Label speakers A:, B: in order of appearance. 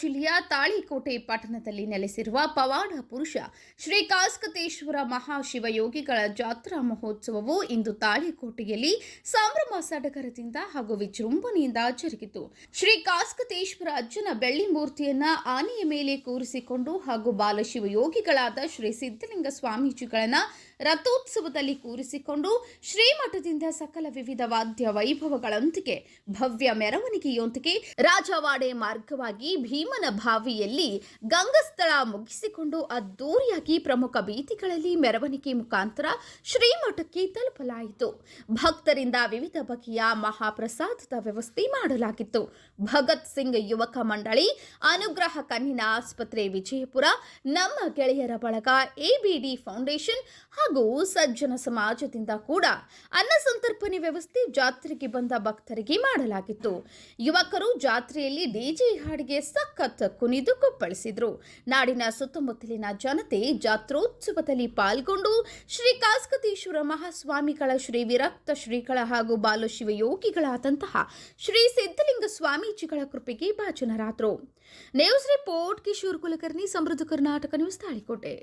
A: ಜಿಲ್ಲೆಯ ತಾಳಿಕೋಟೆ ಪಟ್ಟಣದಲ್ಲಿ ನೆಲೆಸಿರುವ ಪವಾಡ ಪುರುಷ ಶ್ರೀ ಕಾಸ್ಕತೇಶ್ವರ ಮಹಾಶಿವಯೋಗಿಗಳ ಜಾತ್ರಾ ಮಹೋತ್ಸವವು ಇಂದು ತಾಳಿಕೋಟೆಯಲ್ಲಿ ಸಂಭ್ರಮ ಸಡಗರದಿಂದ ಹಾಗೂ ವಿಜೃಂಭಣೆಯಿಂದ ಜರುಗಿತು. ಶ್ರೀ ಕಾಸ್ಕತೇಶ್ವರ ಅಜ್ಜನ ಬೆಳ್ಳಿ ಮೂರ್ತಿಯನ್ನ ಆನೆಯ ಮೇಲೆ ಕೂರಿಸಿಕೊಂಡು ಹಾಗೂ ಬಾಲಶಿವಯೋಗಿಗಳಾದ ಶ್ರೀ ಸಿದ್ಧಲಿಂಗ ಸ್ವಾಮೀಜಿಗಳನ್ನ ರಥೋತ್ಸವದಲ್ಲಿ ಕೂರಿಸಿಕೊಂಡು ಶ್ರೀಮಠದಿಂದ ಸಕಲ ವಿವಿಧ ವಾದ್ಯ ವೈಭವಗಳೊಂದಿಗೆ ಭವ್ಯ ಮೆರವಣಿಗೆಯೊಂದಿಗೆ ರಾಜವಾಡೆ ಮಾರ್ಗವಾಗಿ ಭೀಮನ ಬಾವಿಯಲ್ಲಿ ಗಂಗಸ್ಥಳ ಮುಗಿಸಿಕೊಂಡು ಅದ್ದೂರಿಯಾಗಿ ಪ್ರಮುಖ ಬೀದಿಗಳಲ್ಲಿ ಮೆರವಣಿಗೆ ಮುಖಾಂತರ ಶ್ರೀಮಠಕ್ಕೆ ತಲುಪಲಾಯಿತು. ಭಕ್ತರಿಂದ ವಿವಿಧ ಬಗೆಯ ಮಹಾಪ್ರಸಾದದ ವ್ಯವಸ್ಥೆ ಮಾಡಲಾಗಿತ್ತು. ಭಗತ್ ಸಿಂಗ್ ಯುವಕ ಮಂಡಳಿ, ಅನುಗ್ರಹ ಕಣ್ಣಿನ ಆಸ್ಪತ್ರೆ ವಿಜಯಪುರ, ನಮ್ಮ ಗೆಳೆಯರ ಬಳಗ, ಎಬಿಡಿ ಫೌಂಡೇಶನ್ ಹಾಗೂ ಸಜ್ಜನ ಸಮಾಜದಿಂದ ಕೂಡ ಅನ್ನ ಸಂತರ್ಪಣೆ ವ್ಯವಸ್ಥೆ ಜಾತ್ರೆಗೆ ಬಂದ ಭಕ್ತರಿಗೆ ಮಾಡಲಾಗಿತ್ತು. ಯುವಕರು ಜಾತ್ರೆಯಲ್ಲಿ ಡಿಜೆ ಹಾಡಿಗೆ ಸಖತ್ ಕುಣಿದು ಕುಪ್ಪಳಿಸಿದ್ರು. ನಾಡಿನ ಸುತ್ತಮುತ್ತಲಿನ ಜನತೆ ಜಾತ್ರೋತ್ಸವದಲ್ಲಿ ಪಾಲ್ಗೊಂಡು ಶ್ರೀ ಕಾಸ್ಕತೇಶ್ವರ ಮಹಾಸ್ವಾಮಿಗಳ, ಶ್ರೀ ವಿರಕ್ತ ಶ್ರೀಗಳ ಹಾಗೂ ಬಾಲಶಿವಯೋಗಿಗಳಾದಂತಹ ಶ್ರೀ ಸಿದ್ಧಲಿಂಗ ಸ್ವಾಮೀಜಿಗಳ ಕೃಪೆಗೆ ಭಾಜನರಾದರು. ನ್ಯೂಸ್ ರಿಪೋರ್ಟ್ ಕಿಶೋರ್ ಕುಲಕರ್ಣಿ, ಸಮೃದ್ಧ ಕರ್ನಾಟಕ ನ್ಯೂಸ್, ತಾಳಿಕೋಟೆ.